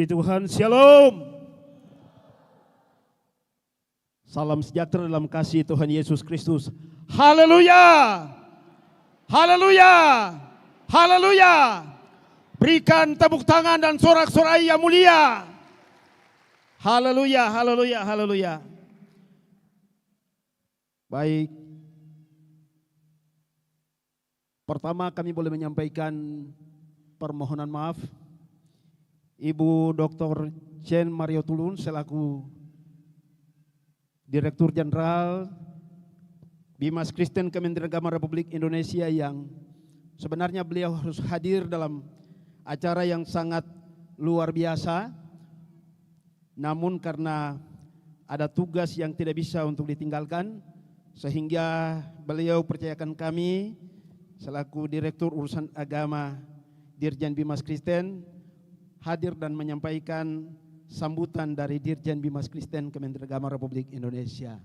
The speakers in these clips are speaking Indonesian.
Tuhan, shalom. Salam sejahtera dalam kasih Tuhan Yesus Kristus. Haleluya. Haleluya. Haleluya. Berikan tepuk tangan dan sorak-sorai yang mulia. Haleluya, haleluya, haleluya. Baik. Pertama kami boleh menyampaikan permohonan maaf. Ibu Dr. Chen Mario Tulun selaku Direktur Jenderal Bimas Kristen Kementerian Agama Republik Indonesia yang sebenarnya beliau harus hadir dalam acara yang sangat luar biasa, namun karena ada tugas yang tidak bisa untuk ditinggalkan sehingga beliau percayakan kami selaku Direktur Urusan Agama Dirjen Bimas Kristen hadir dan menyampaikan sambutan dari Dirjen Bimas Kristen Kementerian Agama Republik Indonesia.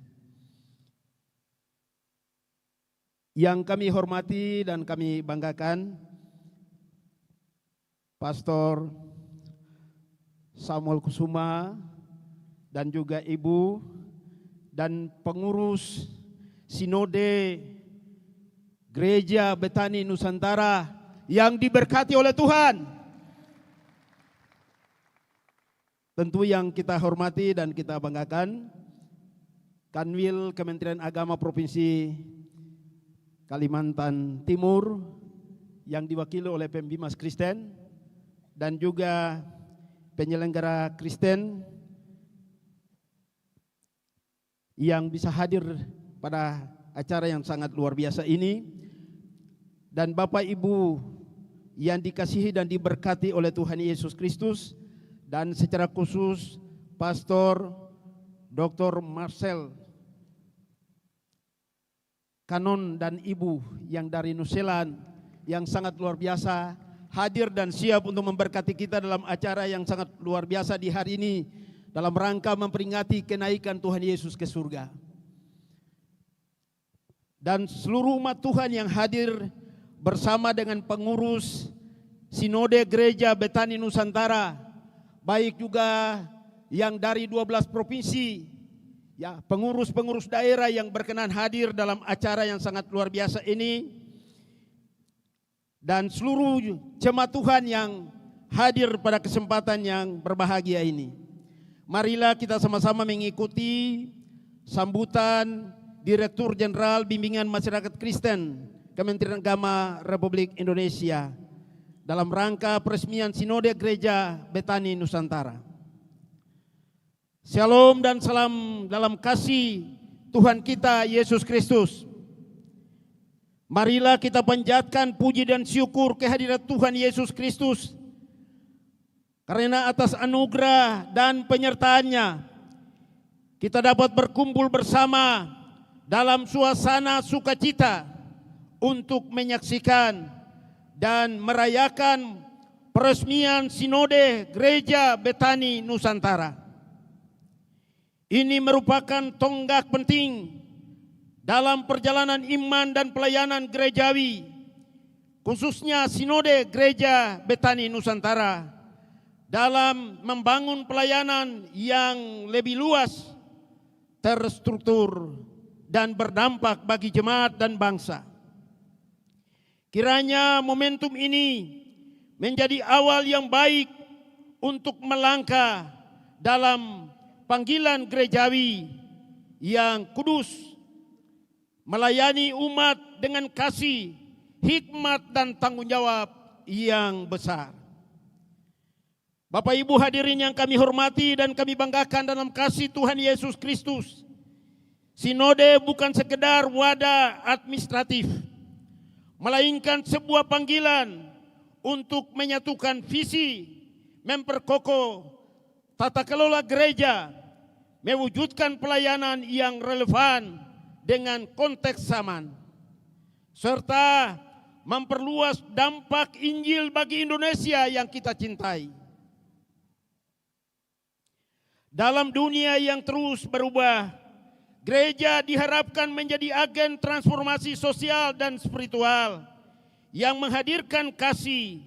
Yang kami hormati dan kami banggakan, Pastor Samuel Kusuma dan juga Ibu dan pengurus Sinode Gereja Betani Nusantara yang diberkati oleh Tuhan. Tentu yang kita hormati dan kita banggakan, Kanwil Kementerian Agama Provinsi Kalimantan Timur yang diwakili oleh Pembimas Kristen dan juga penyelenggara Kristen yang bisa hadir pada acara yang sangat luar biasa ini, dan Bapak Ibu yang dikasihi dan diberkati oleh Tuhan Yesus Kristus, dan secara khusus Pastor Dr. Marcel Kanon dan Ibu yang dari New Zealand yang sangat luar biasa hadir dan siap untuk memberkati kita dalam acara yang sangat luar biasa di hari ini dalam rangka memperingati kenaikan Tuhan Yesus ke surga. Dan seluruh umat Tuhan yang hadir bersama dengan pengurus Sinode Gereja Betani Nusantara, baik juga yang dari 12 provinsi, ya, pengurus-pengurus daerah yang berkenan hadir dalam acara yang sangat luar biasa ini, dan seluruh jemaat Tuhan yang hadir pada kesempatan yang berbahagia ini. Marilah kita sama-sama mengikuti sambutan Direktur Jenderal Bimbingan Masyarakat Kristen Kementerian Agama Republik Indonesia dalam rangka peresmian Sinode Gereja Betani Nusantara. Shalom dan salam dalam kasih Tuhan kita Yesus Kristus. Marilah kita panjatkan puji dan syukur kehadirat Tuhan Yesus Kristus, karena atas anugerah dan penyertaannya kita dapat berkumpul bersama dalam suasana sukacita untuk menyaksikan dan merayakan peresmian Sinode Gereja Betani Nusantara. Ini merupakan tonggak penting dalam perjalanan iman dan pelayanan gerejawi, khususnya Sinode Gereja Betani Nusantara, dalam membangun pelayanan yang lebih luas, terstruktur, dan berdampak bagi jemaat dan bangsa. Kiranya momentum ini menjadi awal yang baik untuk melangkah dalam panggilan gerejawi yang kudus, melayani umat dengan kasih, hikmat, dan tanggung jawab yang besar. Bapak Ibu hadirin yang kami hormati dan kami banggakan dalam kasih Tuhan Yesus Kristus, Sinode bukan sekedar wadah administratif, melainkan sebuah panggilan untuk menyatukan visi, memperkokoh tata kelola gereja, mewujudkan pelayanan yang relevan dengan konteks zaman, serta memperluas dampak Injil bagi Indonesia yang kita cintai. Dalam dunia yang terus berubah, gereja diharapkan menjadi agen transformasi sosial dan spiritual yang menghadirkan kasih,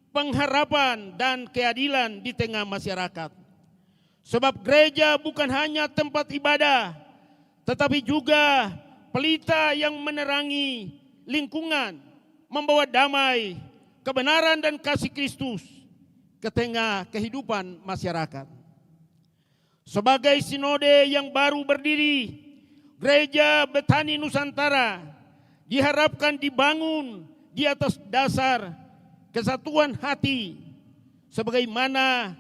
pengharapan, dan keadilan di tengah masyarakat. Sebab gereja bukan hanya tempat ibadah, tetapi juga pelita yang menerangi lingkungan, membawa damai, kebenaran, dan kasih Kristus ke tengah kehidupan masyarakat. Sebagai sinode yang baru berdiri, Gereja Betani Nusantara diharapkan dibangun di atas dasar kesatuan hati, sebagaimana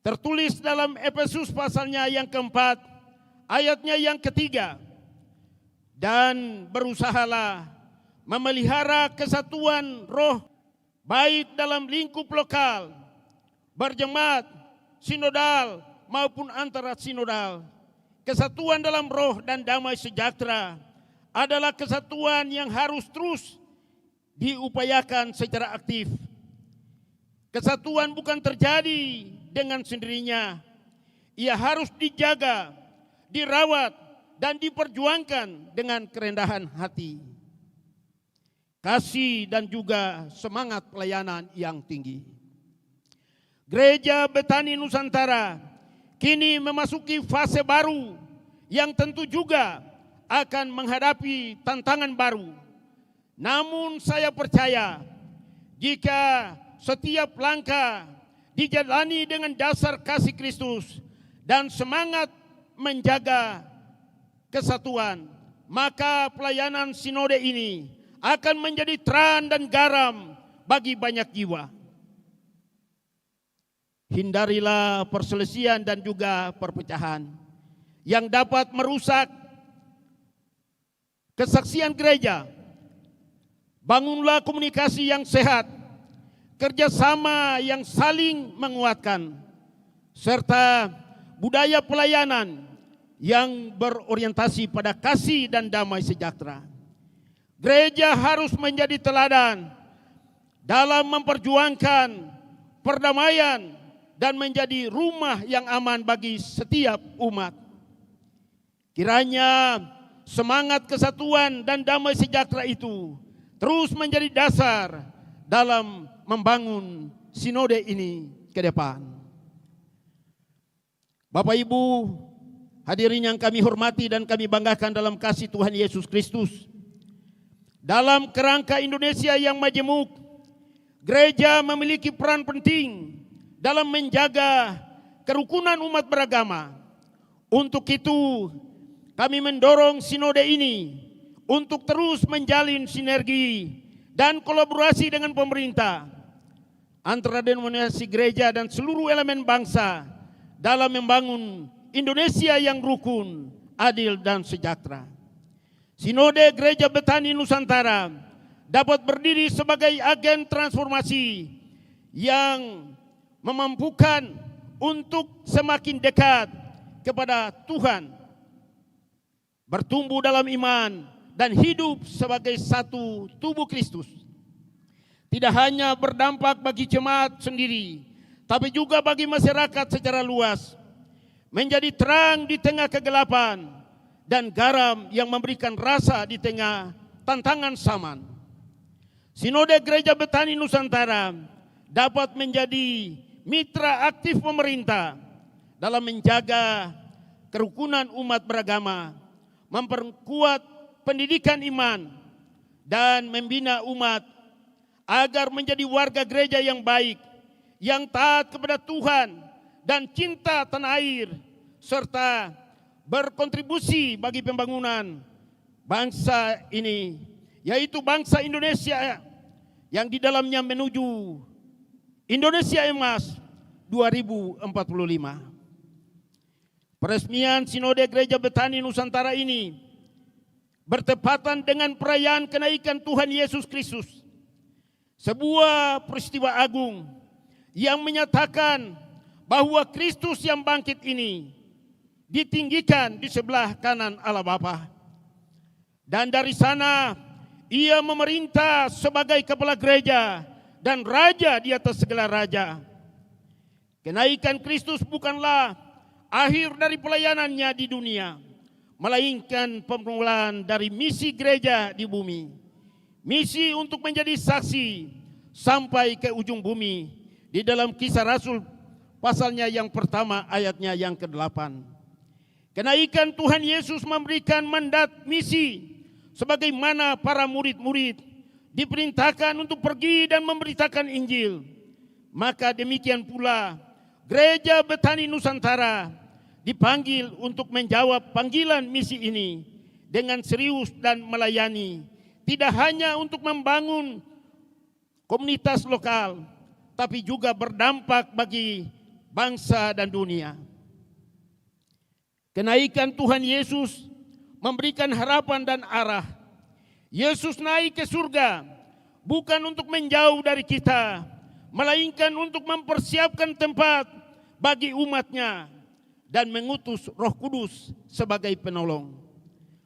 tertulis dalam Efesus pasalnya yang keempat, ayatnya yang ketiga. Dan berusahalah memelihara kesatuan roh, baik dalam lingkup lokal, berjemaat, sinodal, maupun antara sinodal. Kesatuan dalam roh dan damai sejahtera adalah kesatuan yang harus terus diupayakan secara aktif. Kesatuan bukan terjadi dengan sendirinya. Ia harus dijaga, dirawat, dan diperjuangkan dengan kerendahan hati, kasih, dan juga semangat pelayanan yang tinggi. Gereja Betani Nusantara kini memasuki fase baru yang tentu juga akan menghadapi tantangan baru. Namun saya percaya jika setiap langkah dijalani dengan dasar kasih Kristus dan semangat menjaga kesatuan, maka pelayanan sinode ini akan menjadi terang dan garam bagi banyak jiwa. Hindarilah perselisihan dan juga perpecahan yang dapat merusak kesaksian gereja. Bangunlah komunikasi yang sehat, kerjasama yang saling menguatkan, serta budaya pelayanan yang berorientasi pada kasih dan damai sejahtera. Gereja harus menjadi teladan dalam memperjuangkan perdamaian dan menjadi rumah yang aman bagi setiap umat. Kiranya semangat kesatuan dan damai sejahtera itu terus menjadi dasar dalam membangun sinode ini ke depan. Bapak Ibu, hadirin yang kami hormati dan kami banggakan dalam kasih Tuhan Yesus Kristus. Dalam kerangka Indonesia yang majemuk, gereja memiliki peran penting dalam menjaga kerukunan umat beragama. Untuk itu, kami mendorong sinode ini untuk terus menjalin sinergi dan kolaborasi dengan pemerintah, antara denominasi gereja dan seluruh elemen bangsa dalam membangun Indonesia yang rukun, adil, dan sejahtera. Sinode Gereja Betani Nusantara dapat berdiri sebagai agen transformasi yang memampukan untuk semakin dekat kepada Tuhan, bertumbuh dalam iman, dan hidup sebagai satu tubuh Kristus. Tidak hanya berdampak bagi jemaat sendiri, tapi juga bagi masyarakat secara luas, menjadi terang di tengah kegelapan dan garam yang memberikan rasa di tengah tantangan zaman. Sinode Gereja Betani Nusantara dapat menjadi mitra aktif pemerintah dalam menjaga kerukunan umat beragama, memperkuat pendidikan iman, dan membina umat agar menjadi warga gereja yang baik, yang taat kepada Tuhan dan cinta tanah air, serta berkontribusi bagi pembangunan bangsa ini, yaitu bangsa Indonesia yang di dalamnya menuju Indonesia Emas 2045. Peresmian Sinode Gereja Betani Nusantara ini bertepatan dengan perayaan kenaikan Tuhan Yesus Kristus, sebuah peristiwa agung yang menyatakan bahwa Kristus yang bangkit ini ditinggikan di sebelah kanan Allah Bapa. Dan dari sana Ia memerintah sebagai kepala gereja dan raja di atas segala raja. Kenaikan Kristus bukanlah akhir dari pelayanannya di dunia, melainkan permulaan dari misi gereja di bumi. Misi untuk menjadi saksi sampai ke ujung bumi di dalam Kisah Rasul pasalnya yang pertama ayatnya yang ke-8. Kenaikan Tuhan Yesus memberikan mandat misi sebagaimana para murid-murid diperintahkan untuk pergi dan memberitakan Injil. Maka demikian pula Gereja Betani Nusantara dipanggil untuk menjawab panggilan misi ini dengan serius dan melayani, tidak hanya untuk membangun komunitas lokal, tapi juga berdampak bagi bangsa dan dunia. Kenaikan Tuhan Yesus memberikan harapan dan arah. Yesus naik ke surga bukan untuk menjauh dari kita, melainkan untuk mempersiapkan tempat bagi umatnya dan mengutus Roh Kudus sebagai penolong.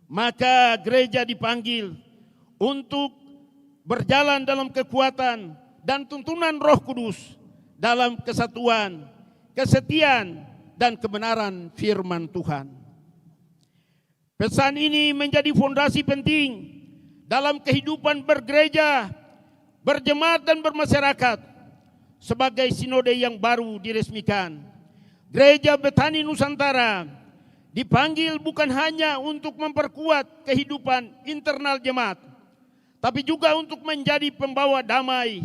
Maka gereja dipanggil untuk berjalan dalam kekuatan dan tuntunan Roh Kudus dalam kesatuan, kesetiaan, dan kebenaran firman Tuhan. Pesan ini menjadi fondasi penting dalam kehidupan bergereja, berjemaat dan bermasyarakat. Sebagai sinode yang baru diresmikan, Gereja Betani Nusantara dipanggil bukan hanya untuk memperkuat kehidupan internal jemaat, tapi juga untuk menjadi pembawa damai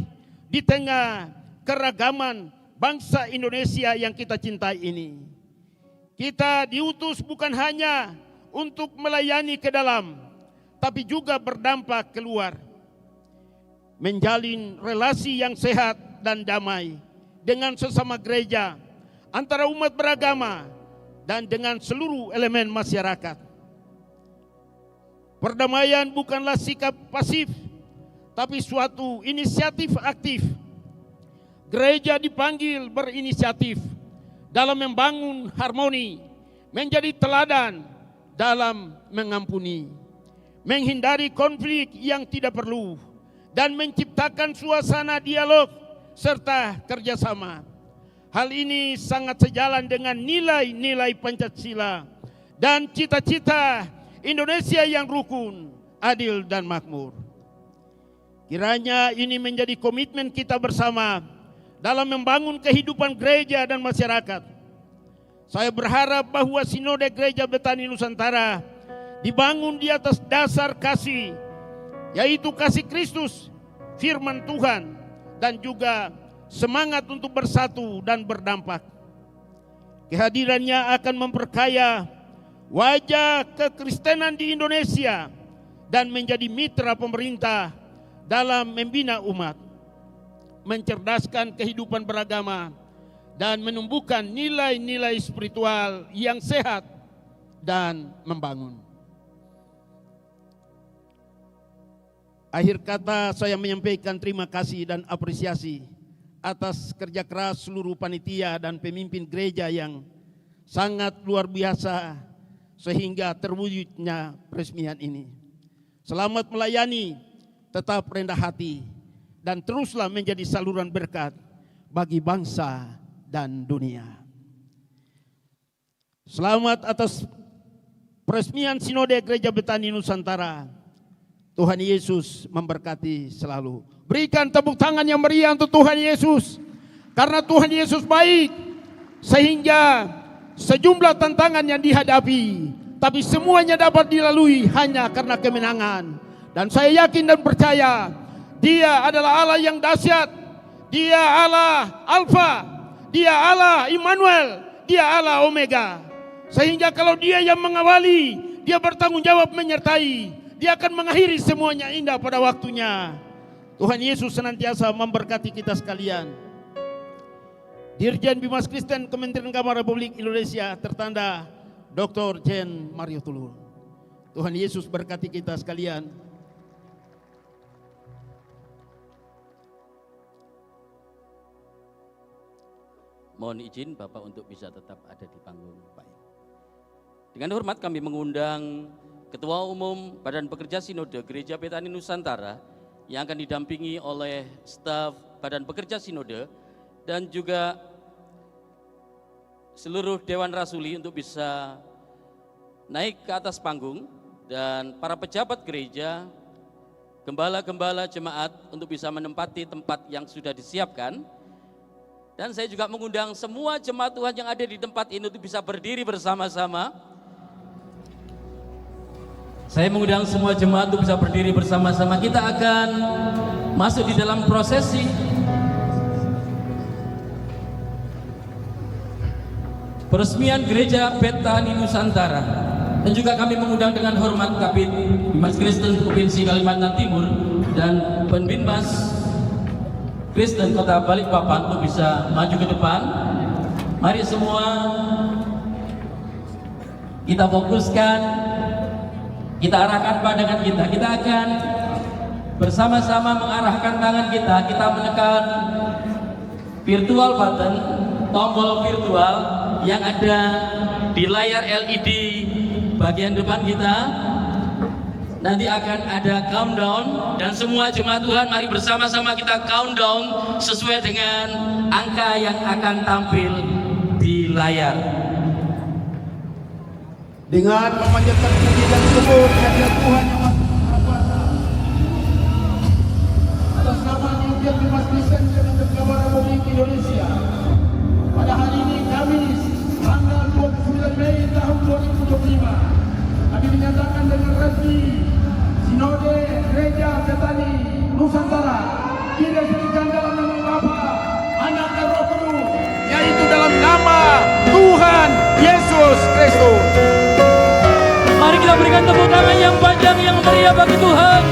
di tengah keragaman bangsa Indonesia yang kita cintai ini. Kita diutus bukan hanya untuk melayani ke dalam, tapi juga berdampak keluar. Menjalin relasi yang sehat dan damai dengan sesama gereja, antara umat beragama, dan dengan seluruh elemen masyarakat. Perdamaian bukanlah sikap pasif, tapi suatu inisiatif aktif. Gereja dipanggil berinisiatif dalam membangun harmoni, menjadi teladan dalam mengampuni, menghindari konflik yang tidak perlu, dan menciptakan suasana dialog serta kerjasama. Hal ini sangat sejalan dengan nilai-nilai Pancasila dan cita-cita Indonesia yang rukun, adil, dan makmur. Kiranya ini menjadi komitmen kita bersama dalam membangun kehidupan gereja dan masyarakat. Saya berharap bahwa Sinode Gereja Betani Nusantara dibangun di atas dasar kasih, yaitu kasih Kristus, firman Tuhan, dan juga semangat untuk bersatu dan berdampak. Kehadirannya akan memperkaya wajah kekristenan di Indonesia dan menjadi mitra pemerintah dalam membina umat, mencerdaskan kehidupan beragama, dan menumbuhkan nilai-nilai spiritual yang sehat dan membangun. Akhir kata, saya menyampaikan terima kasih dan apresiasi atas kerja keras seluruh panitia dan pemimpin gereja yang sangat luar biasa sehingga terwujudnya peresmian ini. Selamat melayani, tetap rendah hati, dan teruslah menjadi saluran berkat bagi bangsa dan dunia. Selamat atas peresmian Sinode Gereja Betani Nusantara. Tuhan Yesus memberkati selalu. Berikan tepuk tangan yang meriah untuk Tuhan Yesus. Karena Tuhan Yesus baik, sehingga sejumlah tantangan yang dihadapi, tapi semuanya dapat dilalui hanya karena kemenangan. Dan saya yakin dan percaya, Dia adalah Allah yang dahsyat. Dia Allah Alfa, Dia Allah Immanuel, Dia Allah Omega. Sehingga kalau Dia yang mengawali, Dia bertanggung jawab menyertai. Dia akan mengakhiri semuanya indah pada waktunya. Tuhan Yesus senantiasa memberkati kita sekalian. Dirjen Bimas Kristen Kementerian Agama Republik Indonesia tertanda Dr. Jen Mario Tulur. Tuhan Yesus berkati kita sekalian. Mohon izin Bapak untuk bisa tetap ada di panggung. Baik. Dengan hormat kami mengundang Ketua Umum Badan Pekerja Sinode Gereja Betani Nusantara yang akan didampingi oleh staf Badan Pekerja Sinode dan juga seluruh Dewan Rasuli untuk bisa naik ke atas panggung, dan para pejabat gereja, gembala-gembala jemaat untuk bisa menempati tempat yang sudah disiapkan. Dan saya juga mengundang semua jemaat Tuhan yang ada di tempat ini untuk bisa berdiri bersama-sama. Saya mengundang semua jemaat untuk bisa berdiri bersama-sama. Kita akan masuk di dalam prosesi peresmian Gereja Betani Nusantara. Dan juga kami mengundang dengan hormat Kabid Bimas Kristen Provinsi Kalimantan Timur dan Penbinmas Kristen Kota Balikpapan untuk bisa maju ke depan. Mari semua kita fokuskan, kita arahkan pandangan kita. Kita akan bersama-sama mengarahkan tangan kita. Kita menekan virtual button, tombol virtual yang ada di layar LED bagian depan kita. Nanti akan ada countdown, dan semua jemaat Tuhan mari bersama-sama kita countdown sesuai dengan angka yang akan tampil di layar. Dengan memanjatkan puji dan syukur kehadirat Tuhan yang Maha Kuasa, atas nama Gereja Bimas Kristen Ketua Republik Indonesia, pada hari ini Kamis tanggal 29 Mei tahun 2025 kami menyatakan dengan resmi Sinode Gereja Betani Nusantara diresmikan dalam nama Bapa, Anak dan Roh Kudus, yaitu dalam nama Tuhan Yesus Kristus. Mari kita berikan tepuk tangan yang panjang yang meriah bagi Tuhan.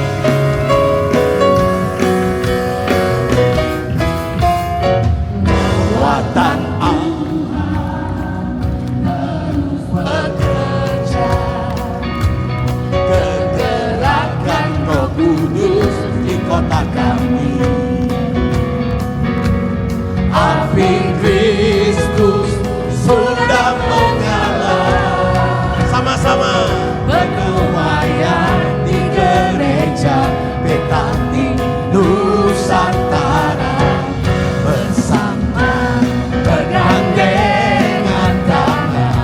Kekuatan bekerja, kegerakan Roh Kudus di kota kami. Api Kristus sudah menyala, sama-sama bernuayan di gereja Betani Nusantara, bersama bergandengan tangan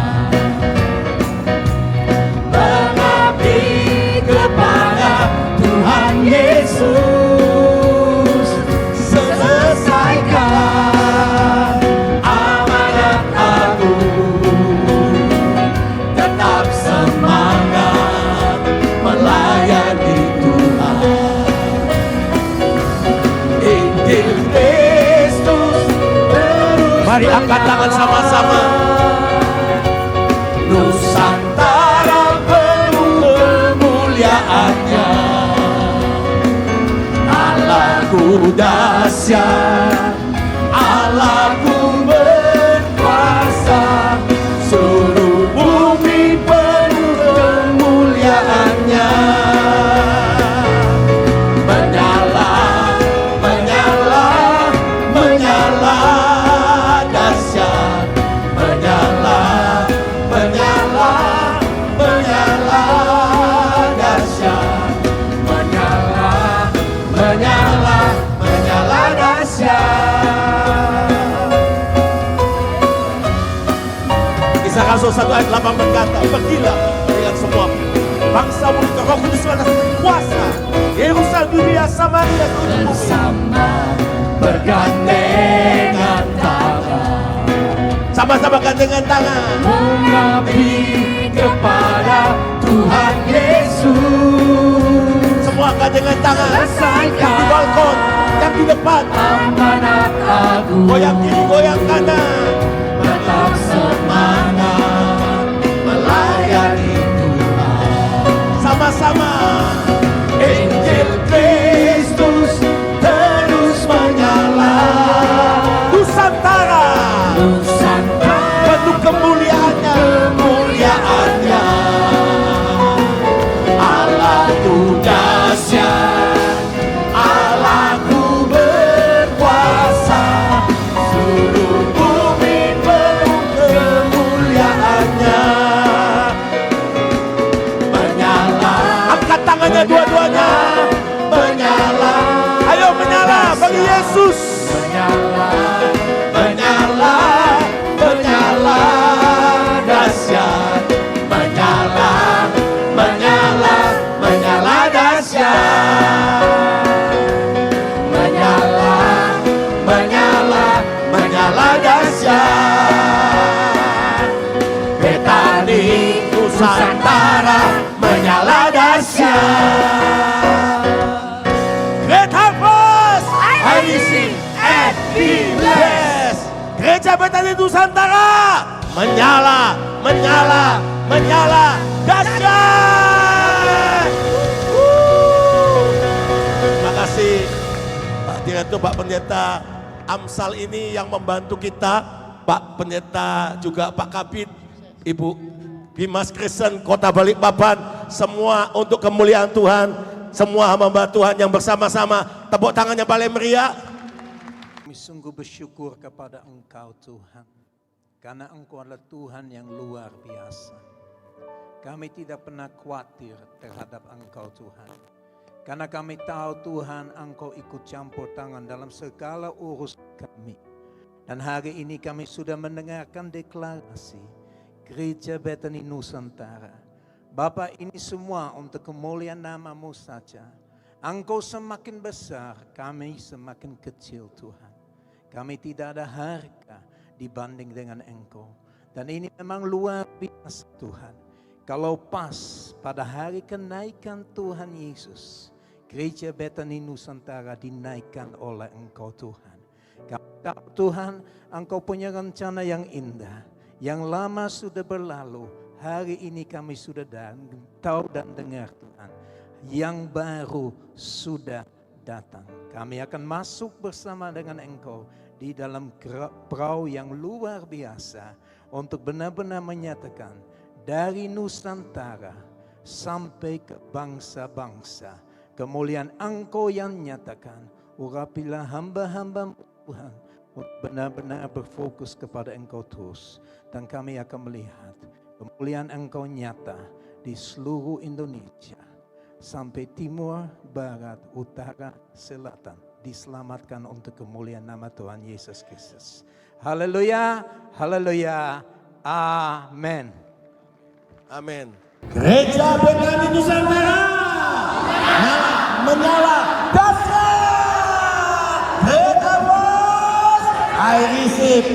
mengabdi kepada Tuhan Yesus, selesaikan amanat agung, tetap semangat melayani Tuhan. Injil Kristus terus. Mari angkat tangan sama-sama. Nusantara penuh kemuliaannya, Allahku dahsyat, Allahku berkuasa, seluruh bumi penuh kemuliaannya. Menyala, menyala, menyala dahsyat, menyala, menyala, menyala dahsyat, menyala, menyala, menyala dahsyat. Kisah Rasul 1 ayat 8 berkata, pergilah dengan semua bangsa mulut Roh Kudus atas kuasa, Yerusalem, Yudea, Samaria, bersama bergandengan tangan, sama-sama gandengan tangan mengabdi kepada Tuhan Yesus. Semua gandengan tangan yang di balkon, yang di depan, amanat agung, goyang kiri, goyang kanan, tetap semangat melayani Tuhan. Sama-sama Injil Kristus terus menyala. Nusantara, Nusantara penuh kemuliaannya, kemuliaannya. Allahku dahsyat, Allahku berkuasa, seluruh bumi penuh kemuliaannya. Menyala, menyala dahsyat. Betani Nusantara menyala dahsyat. Great harvest, I receive and be blessed. Gereja Betani Nusantara menyala, menyala, menyala dahsyat. Terima kasih Pak Direktur, Pak Pendeta Amsal ini yang membantu kita, Pak Pendeta juga Pak Kabid, Ibu Bimas Kristen Kota Balikpapan, semua untuk kemuliaan Tuhan, semua hamba Tuhan yang bersama-sama, tepuk tangan yang paling meriah. Kami sungguh bersyukur kepada Engkau Tuhan, karena Engkau adalah Tuhan yang luar biasa. Kami tidak pernah khawatir terhadap Engkau Tuhan. Karena kami tahu Tuhan Engkau ikut campur tangan dalam segala urusan kami. Dan hari ini kami sudah mendengarkan deklarasi Gereja Betani Nusantara. Bapa, ini semua untuk kemuliaan nama-Mu saja. Engkau semakin besar, kami semakin kecil Tuhan. Kami tidak ada harga dibanding dengan Engkau. Dan ini memang luar biasa Tuhan. Kalau pas pada hari kenaikan Tuhan Yesus, Gereja Betani Nusantara dinaikkan oleh Engkau Tuhan. Kami tahu Tuhan, Engkau punya rencana yang indah, yang lama sudah berlalu. Hari ini kami sudah tahu dan dengar Tuhan, yang baru sudah datang. Kami akan masuk bersama dengan Engkau di dalam perahu yang luar biasa untuk benar-benar menyatakan dari Nusantara sampai ke bangsa-bangsa, kemuliaan Engkau yang nyatakan. Urapilah hamba-hamba Tuhan untuk benar-benar berfokus kepada Engkau terus. Dan kami akan melihat kemuliaan Engkau nyata di seluruh Indonesia. Sampai timur, barat, utara, selatan. Diselamatkan untuk kemuliaan nama Tuhan Yesus Kristus. Haleluya, haleluya, amin. Amin. Gereja Betani Nusantara menyala dahsyat. Great harvest, I receive